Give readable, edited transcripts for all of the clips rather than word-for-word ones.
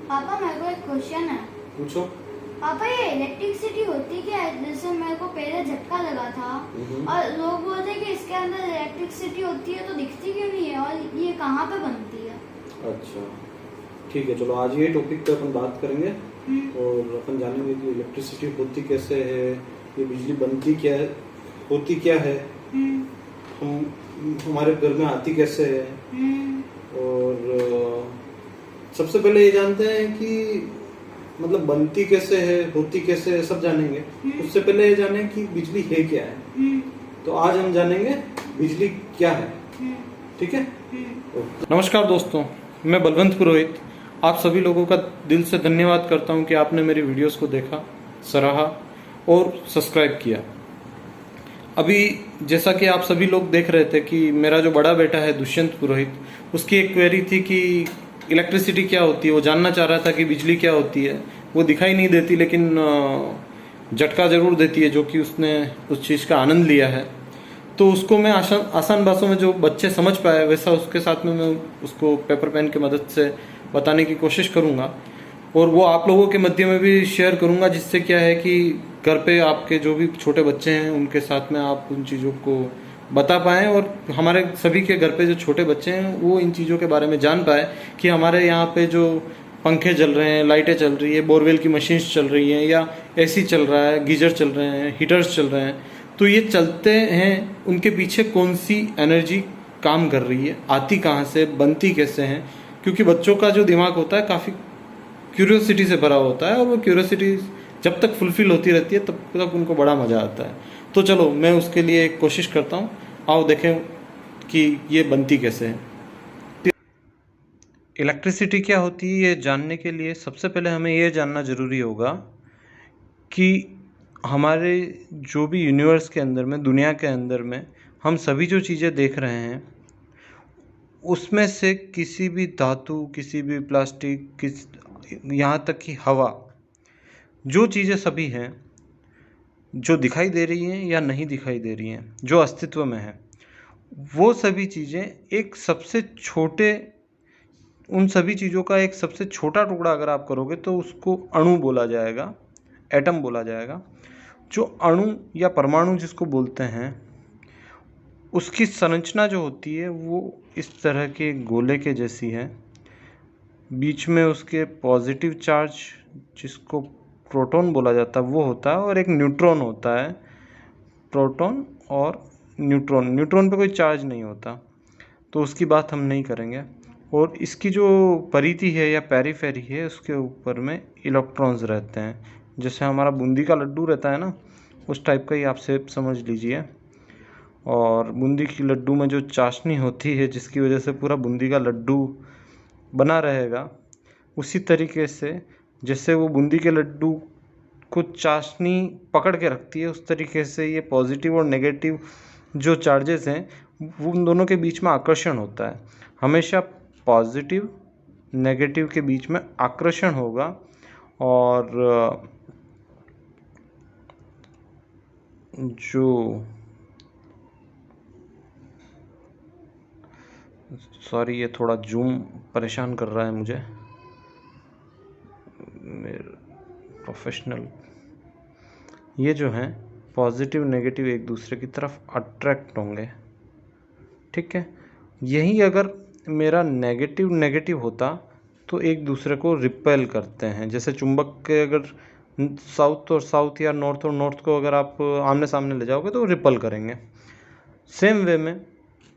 पापा मेरे को एक क्वेश्चन है। पूछो। पापा ये इलेक्ट्रिसिटी होती क्या है? जैसे मेरे को पहले झटका लगा था और लोग बोलते हैं कि इसके अंदर इलेक्ट्रिसिटी होती है तो दिखती क्यों नहीं है और ये कहाँ पे बनती है? अच्छा ठीक है, चलो आज ये टॉपिक पे अपन बात करेंगे और अपन जानेंगे कि इलेक्ट्रिसिटी होती कैसे है, ये बिजली बनती क्या है, होती क्या है, हम हमारे घर में आती कैसे है, और सबसे पहले ये जानते हैं कि मतलब बनती कैसे है, होती कैसे है, सब जानेंगे। उससे पहले ये जाने कि बिजली है क्या है। तो आज हम जानेंगे बिजली क्या है। ठीक है। नमस्कार दोस्तों, मैं बलवंत पुरोहित आप सभी लोगों का दिल से धन्यवाद करता हूं कि आपने मेरी वीडियोस को देखा, सराहा और सब्सक्राइब किया। अभी जैसा कि आप सभी लोग देख रहे थे कि मेरा जो बड़ा बेटा है दुष्यंत पुरोहित, उसकी एक क्वेरी थी कि इलेक्ट्रिसिटी क्या होती है। वो जानना चाह रहा था कि बिजली क्या होती है। वो दिखाई नहीं देती लेकिन झटका जरूर देती है, जो कि उसने उस चीज़ का आनंद लिया है। तो उसको मैं आसान भाषा में जो बच्चे समझ पाए वैसा उसके साथ में मैं उसको पेपर पेन की मदद से बताने की कोशिश करूँगा, और वो आप लोगों के मध्य में भी शेयर करूँगा, जिससे क्या है कि घर पे आपके जो भी छोटे बच्चे हैं उनके साथ में आप उन चीज़ों को बता पाएँ, और हमारे सभी के घर पे जो छोटे बच्चे हैं वो इन चीज़ों के बारे में जान पाए कि हमारे यहाँ पे जो पंखे चल रहे हैं, लाइटें चल रही है, बोरवेल की मशीन्स चल रही हैं, या एसी चल रहा है, गीजर चल रहे हैं, हीटर्स चल रहे हैं, तो ये चलते हैं उनके पीछे कौन सी एनर्जी काम कर रही है, आती कहाँ से, बनती कैसे हैं। क्योंकि बच्चों का जो दिमाग होता है काफ़ी क्यूरियोसिटी से भरा होता है, और वो क्यूरियोसिटी जब तक फुलफिल होती रहती है तब तक उनको बड़ा मज़ा आता है। तो चलो मैं उसके लिए एक कोशिश करता हूँ, आओ देखें कि ये बनती कैसे है। इलेक्ट्रिसिटी क्या होती है ये जानने के लिए सबसे पहले हमें ये जानना ज़रूरी होगा कि हमारे जो भी यूनिवर्स के अंदर में, दुनिया के अंदर में हम सभी जो चीज़ें देख रहे हैं उसमें से किसी भी धातु, किसी भी प्लास्टिक, यहाँ तक कि हवा, जो चीज़ें सभी हैं जो दिखाई दे रही हैं या नहीं दिखाई दे रही हैं, जो अस्तित्व में है, वो सभी चीज़ें एक सबसे छोटे, उन सभी चीज़ों का एक सबसे छोटा टुकड़ा अगर आप करोगे तो उसको अणु बोला जाएगा, एटम बोला जाएगा। जो अणु या परमाणु जिसको बोलते हैं, उसकी संरचना जो होती है वो इस तरह के गोले के जैसी है। बीच में उसके पॉजिटिव चार्ज जिसको प्रोटॉन बोला जाता है वो होता है, और एक न्यूट्रॉन होता है। प्रोटॉन और न्यूट्रॉन, न्यूट्रॉन पे कोई चार्ज नहीं होता, तो उसकी बात हम नहीं करेंगे। और इसकी जो परिधि है या पेरिफेरी है, उसके ऊपर में इलेक्ट्रॉन्स रहते हैं। जैसे हमारा बूंदी का लड्डू रहता है ना, उस टाइप का ही आप शेप समझ लीजिए। और बूंदी की लड्डू में जो चाशनी होती है जिसकी वजह से पूरा बूंदी का लड्डू बना रहेगा, उसी तरीके से जैसे वो बूंदी के लड्डू को चाशनी पकड़ के रखती है, उस तरीके से ये पॉजिटिव और नेगेटिव जो चार्जेस हैं वो उन दोनों के बीच में आकर्षण होता है। हमेशा पॉजिटिव नेगेटिव के बीच में आकर्षण होगा। और जो सॉरी, ये थोड़ा जूम परेशान कर रहा है मुझे, मेरे प्रोफेशनल। ये जो हैं पॉजिटिव नेगेटिव एक दूसरे की तरफ अट्रैक्ट होंगे, ठीक है। यही अगर मेरा नेगेटिव नेगेटिव होता तो एक दूसरे को रिपेल करते हैं। जैसे चुंबक के अगर साउथ और साउथ या नॉर्थ और नॉर्थ को अगर आप आमने सामने ले जाओगे तो रिपेल करेंगे। सेम वे में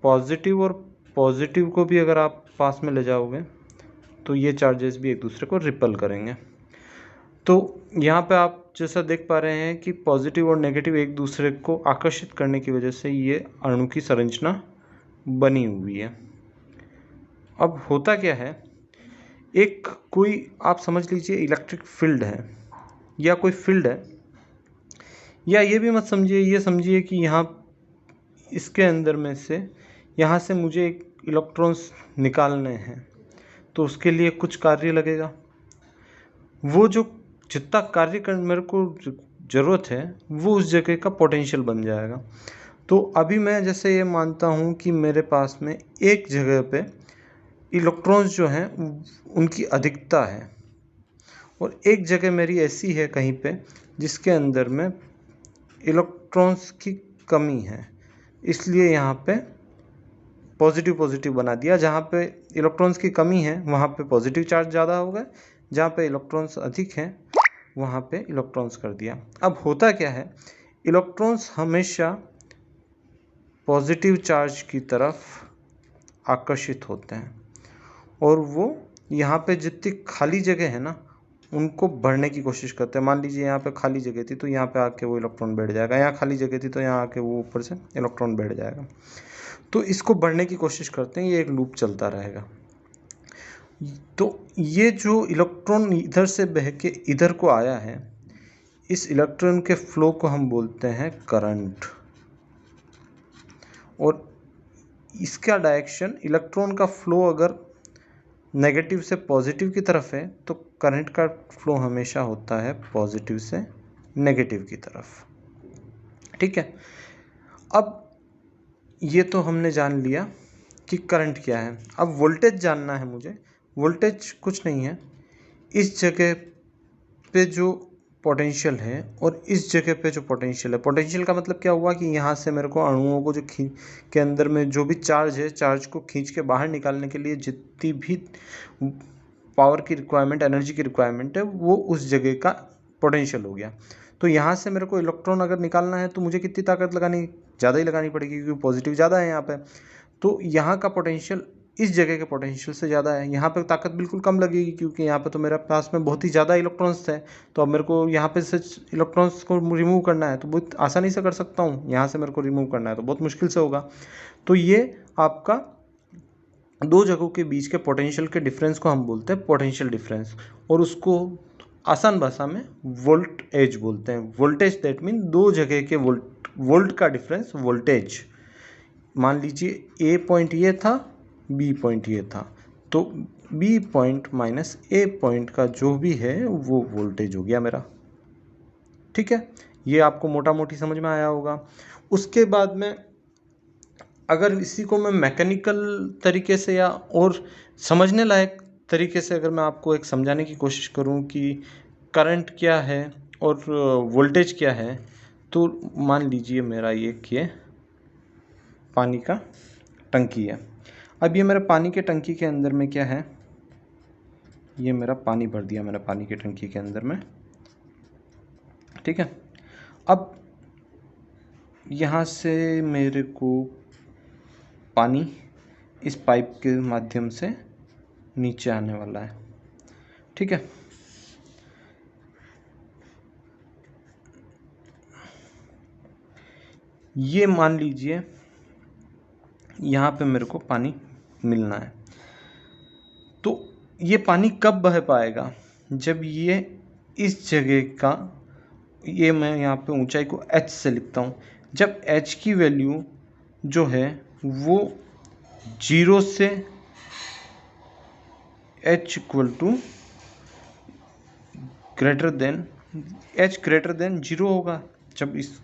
पॉजिटिव और पॉजिटिव को भी अगर आप पास में ले जाओगे तो ये चार्जेस भी एक दूसरे को रिपेल करेंगे। तो यहाँ पे आप जैसा देख पा रहे हैं कि पॉजिटिव और नेगेटिव एक दूसरे को आकर्षित करने की वजह से ये अणु की संरचना बनी हुई है। अब होता क्या है, एक कोई आप समझ लीजिए इलेक्ट्रिक फील्ड है या कोई फील्ड है, या ये भी मत समझिए, ये समझिए कि यहाँ इसके अंदर में से यहाँ से मुझे एक इलेक्ट्रॉन्स निकालने हैं, तो उसके लिए कुछ कार्य लगेगा। वो जो जितना कार्य कर मेरे को ज़रूरत है वो उस जगह का पोटेंशियल बन जाएगा। तो अभी मैं जैसे ये मानता हूँ कि मेरे पास में एक जगह पे इलेक्ट्रॉन्स जो हैं उनकी अधिकता है, और एक जगह मेरी ऐसी है कहीं पे जिसके अंदर में इलेक्ट्रॉन्स की कमी है, इसलिए यहाँ पे पॉजिटिव पॉजिटिव बना दिया। जहाँ पे इलेक्ट्रॉन्स की कमी है वहाँ पे पॉजिटिव चार्ज ज़्यादा होगा, जहाँ पे इलेक्ट्रॉन्स अधिक हैं वहाँ पे इलेक्ट्रॉन्स कर दिया। अब होता क्या है, इलेक्ट्रॉन्स हमेशा पॉजिटिव चार्ज की तरफ आकर्षित होते हैं और वो यहाँ पे जितनी खाली जगह है ना उनको भरने की कोशिश करते हैं। मान लीजिए यहाँ पे खाली जगह थी तो यहाँ पे आके वो इलेक्ट्रॉन बैठ जाएगा, यहाँ खाली जगह थी तो यहाँ आके वो ऊपर से इलेक्ट्रॉन बैठ जाएगा। तो इसको भरने की कोशिश करते हैं, ये एक लूप चलता रहेगा। तो ये जो इलेक्ट्रॉन इधर से बह के इधर को आया है, इस इलेक्ट्रॉन के फ्लो को हम बोलते हैं करंट। और इसका डायरेक्शन, इलेक्ट्रॉन का फ्लो अगर नेगेटिव से पॉजिटिव की तरफ है तो करंट का फ्लो हमेशा होता है पॉजिटिव से नेगेटिव की तरफ। ठीक है, अब ये तो हमने जान लिया कि करंट क्या है। अब वोल्टेज जानना है मुझे। वोल्टेज कुछ नहीं है, इस जगह पे जो पोटेंशियल है और इस जगह पे जो पोटेंशियल है। पोटेंशियल का मतलब क्या हुआ कि यहाँ से मेरे को अणुओं को जो के अंदर में जो भी चार्ज है, चार्ज को खींच के बाहर निकालने के लिए जितनी भी पावर की रिक्वायरमेंट, एनर्जी की रिक्वायरमेंट है, वो उस जगह का पोटेंशियल हो गया। तो यहाँ से मेरे को इलेक्ट्रॉन अगर निकालना है तो मुझे कितनी ताकत लगानी, ज़्यादा ही लगानी पड़ेगी क्योंकि पॉजिटिव ज़्यादा है यहाँ पे। तो यहाँ का पोटेंशियल इस जगह के पोटेंशियल से ज़्यादा है। यहाँ पे ताकत बिल्कुल कम लगेगी क्योंकि यहाँ पे तो मेरे पास में बहुत ही ज़्यादा इलेक्ट्रॉन्स है। तो अब मेरे को यहाँ पे से इलेक्ट्रॉन्स को रिमूव करना है तो बहुत आसानी से कर सकता हूँ। यहाँ से मेरे को रिमूव करना है तो बहुत मुश्किल से होगा। तो ये आपका दो जगहों के बीच के पोटेंशियल के डिफरेंस को हम बोलते हैं पोटेंशियल डिफरेंस, और उसको आसान भाषा में वोल्टेज बोलते हैं। वोल्टेज दैट मीन दो जगह के वोल्ट का डिफरेंस वोल्टेज। मान लीजिए ए पॉइंट ये था, बी पॉइंट ये था, तो बी पॉइंट माइनस ए पॉइंट का जो भी है वो वोल्टेज हो गया मेरा। ठीक है, ये आपको मोटा मोटी समझ में आया होगा। उसके बाद में अगर इसी को मैं मैकेनिकल तरीके से या और समझने लायक तरीके से अगर मैं आपको एक समझाने की कोशिश करूं कि करंट क्या है और वोल्टेज क्या है, तो मान लीजिए मेरा ये पानी का टंकी है। अब ये मेरा पानी के टंकी के अंदर में क्या है, ये मेरा पानी भर दिया मैंने पानी के टंकी के अंदर में। ठीक है, अब यहाँ से मेरे को पानी इस पाइप के माध्यम से नीचे आने वाला है। ठीक है, ये मान लीजिए यहाँ पे मेरे को पानी मिलना है। तो ये पानी कब बह पाएगा, जब ये इस जगह का, ये मैं यहाँ पे ऊंचाई को h से लिखता हूँ, जब h की वैल्यू जो है वो 0 से h equal to greater than h greater than 0 होगा। जब इस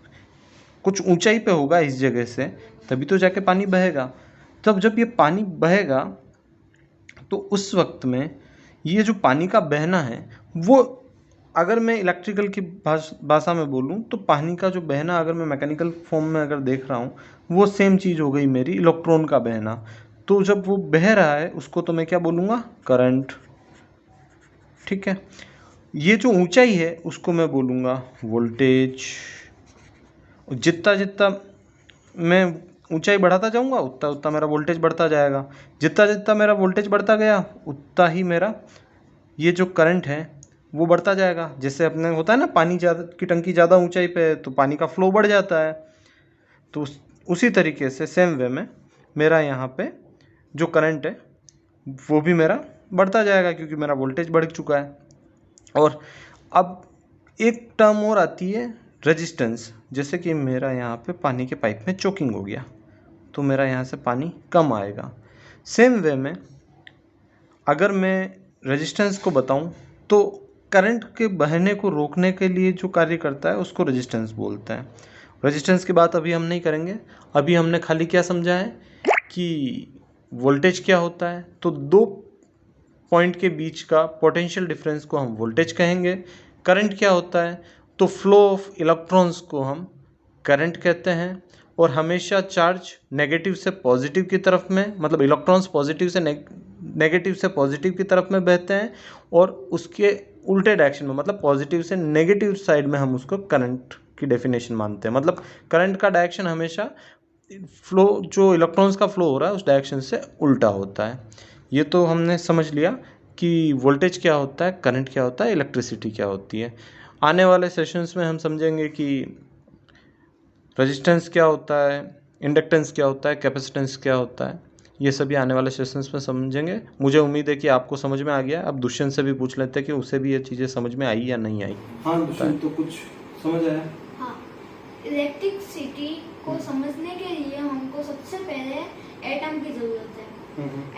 कुछ ऊंचाई पे होगा इस जगह से, तभी तो जाके पानी बहेगा। तब जब ये पानी बहेगा तो उस वक्त में ये जो पानी का बहना है वो, अगर मैं इलेक्ट्रिकल की भाषा में बोलूँ तो पानी का जो बहना, अगर मैं मैकेनिकल फॉर्म में अगर देख रहा हूँ, वो सेम चीज़ हो गई मेरी इलेक्ट्रॉन का बहना। तो जब वो बह रहा है उसको तो मैं क्या बोलूँगा, करंट। ठीक है, ये जो ऊंचाई है उसको मैं बोलूँगा वोल्टेज। जितना जितना मैं ऊंचाई बढ़ाता जाऊँगा उतना उतना मेरा वोल्टेज बढ़ता जाएगा। जितना जितना मेरा वोल्टेज बढ़ता गया उतना ही मेरा ये जो करंट है वो बढ़ता जाएगा। जैसे अपने होता है ना, पानी ज़्यादा की टंकी ज़्यादा ऊंचाई पे है तो पानी का फ्लो बढ़ जाता है। तो उसी तरीके से सेम वे में मेरा यहाँ पे जो करंट है वो भी मेरा बढ़ता जाएगा क्योंकि मेरा वोल्टेज बढ़ चुका है। और अब एक टर्म और आती है रेजिस्टेंस। जैसे कि मेरा यहाँ पे पानी के पाइप में चोकिंग हो गया तो मेरा यहाँ से पानी कम आएगा। सेम वे में अगर मैं रेजिस्टेंस को बताऊं तो करंट के बहने को रोकने के लिए जो कार्य करता है उसको रेजिस्टेंस बोलते हैं। रेजिस्टेंस की बात अभी हम नहीं करेंगे, अभी हमने खाली क्या समझा है कि वोल्टेज क्या होता है। तो दो पॉइंट के बीच का पोटेंशियल डिफरेंस को हम वोल्टेज कहेंगे। करंट क्या होता है? तो फ्लो ऑफ इलेक्ट्रॉन्स को हम करंट कहते हैं। और हमेशा चार्ज नेगेटिव से पॉजिटिव की तरफ में, मतलब इलेक्ट्रॉन्स पॉजिटिव से नेगेटिव से पॉजिटिव की तरफ में बहते हैं, और उसके उल्टे डायरेक्शन में, मतलब पॉजिटिव से नेगेटिव साइड में हम उसको करंट की डेफिनेशन मानते हैं। मतलब करंट का डायरेक्शन हमेशा फ्लो, जो इलेक्ट्रॉन्स का फ्लो हो रहा है उस डायरेक्शन से उल्टा होता है। ये तो हमने समझ लिया कि वोल्टेज क्या होता है, करंट क्या होता है, इलेक्ट्रिसिटी क्या होती है। आने वाले सेशंस में हम समझेंगे कि रेजिस्टेंस क्या होता है, इंडक्टेंस क्या होता है, कैपेसिटेंस क्या होता है। ये सभी आने वाले सेशंस में समझेंगे। मुझे उम्मीद है कि आपको समझ में आ गया। अब दुष्यंत से भी पूछ लेते हैं कि उसे भी ये चीज़ें समझ में आई या नहीं आई। हाँ दुष्यंत, तो कुछ समझ आया? हाँ, इलेक्ट्रिसिटी को समझने के लिए हमको सबसे पहले एटम की जरूरत है।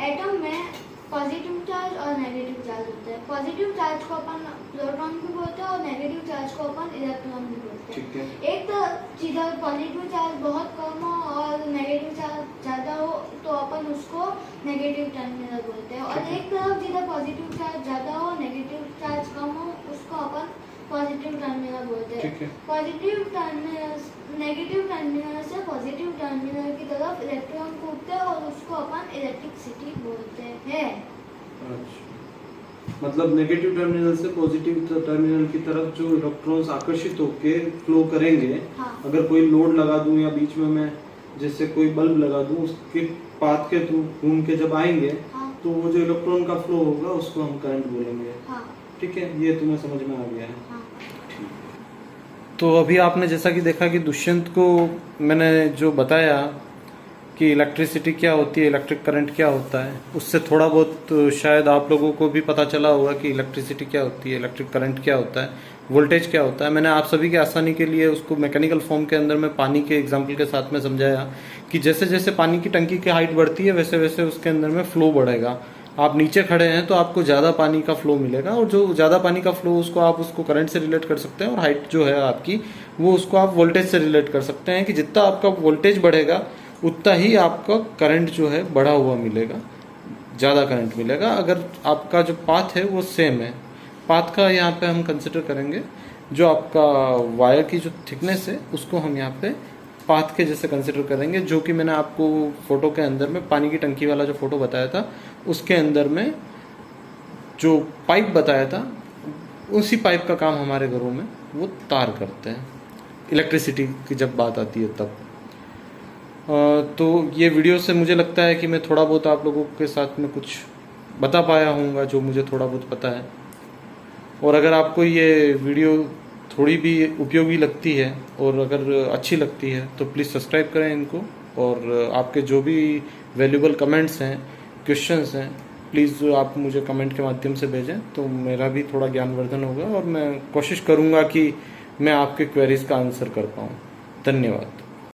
एटम में पॉजिटिव चार्ज और नेगेटिव चार्ज होता है। पॉजिटिव चार्ज को अपन प्रोटॉन भी बोलते हैं और नेगेटिव चार्ज को अपन इलेक्ट्रॉन भी बोलते हैं। एक तो जिधर पॉजिटिव चार्ज बहुत कम हो और नेगेटिव चार्ज ज़्यादा हो तो अपन उसको नेगेटिव टर्मिनल बोलते हैं, और एक तरफ जिधर पॉजिटिव चार्ज ज़्यादा हो नेगेटिव चार्ज कम हो उसको अपन पॉजिटिव टर्मिनल बोलते हैं। पॉजिटिव टर्मिनल नेगेटिव टर्मिनल से पॉजिटिव टर्मिनल की तरफ इलेक्ट्रॉन कूदते हैं और उसको अपन इलेक्ट्रिसिटी बोलते हैं। अच्छा, मतलब नेगेटिव टर्मिनल से पॉजिटिव टर्मिनल की तरफ जो इलेक्ट्रॉन्स आकर्षित होके फ्लो करेंगे, हाँ। अगर कोई लोड लगा दूं या बीच में मैं जैसे कोई बल्ब लगा दूं, उसके पाथ के थ्रू घूम के जब आएंगे, हाँ। तो वो जो इलेक्ट्रॉन का फ्लो होगा उसको हम करंट बोलेंगे। हाँ। ठीक है, ये तुम्हें समझ में आ गया है? हाँ। तो अभी आपने जैसा कि देखा कि दुष्यंत को मैंने जो बताया कि इलेक्ट्रिसिटी क्या होती है, इलेक्ट्रिक करंट क्या होता है, उससे थोड़ा बहुत शायद आप लोगों को भी पता चला होगा कि इलेक्ट्रिसिटी क्या होती है, इलेक्ट्रिक करंट क्या होता है, वोल्टेज क्या होता है। मैंने आप सभी की आसानी के लिए उसको मैकेनिकल फॉर्म के अंदर में पानी के एग्जाम्पल के साथ में समझाया कि जैसे जैसे पानी की टंकी की हाइट बढ़ती है वैसे वैसे उसके अंदर में फ्लो बढ़ेगा। आप नीचे खड़े हैं तो आपको ज़्यादा पानी का फ्लो मिलेगा, और जो ज़्यादा पानी का फ्लो उसको आप उसको करंट से रिलेट कर सकते हैं, और हाइट जो है आपकी वो उसको आप वोल्टेज से रिलेट कर सकते हैं कि जितना आपका वोल्टेज बढ़ेगा उतना ही आपका करंट जो है बढ़ा हुआ मिलेगा, ज़्यादा करंट मिलेगा। अगर आपका जो पाथ है वो सेम है, पाथ का यहाँ पे हम कंसिडर करेंगे, जो आपका वायर की जो थिकनेस है उसको हम यहाँ पे पाथ के जैसे कंसिडर करेंगे, जो कि मैंने आपको फोटो के अंदर में पानी की टंकी वाला जो फोटो बताया था उसके अंदर में जो पाइप बताया था, उसी पाइप का काम हमारे घरों में वो तार करते हैं इलेक्ट्रिसिटी की जब बात आती है तब। तो ये वीडियो से मुझे लगता है कि मैं थोड़ा बहुत आप लोगों के साथ में कुछ बता पाया हूँगा जो मुझे थोड़ा बहुत पता है। और अगर आपको ये वीडियो थोड़ी भी उपयोगी लगती है और अगर अच्छी लगती है तो प्लीज़ सब्सक्राइब करें इनको, और आपके जो भी वैल्यूबल कमेंट्स हैं, क्वेश्चंस हैं, प्लीज़ आप मुझे कमेंट के माध्यम से भेजें, तो मेरा भी थोड़ा ज्ञानवर्धन होगा और मैं कोशिश करूँगा कि मैं आपके क्वेरीज़ का आंसर कर पाऊँ। धन्यवाद।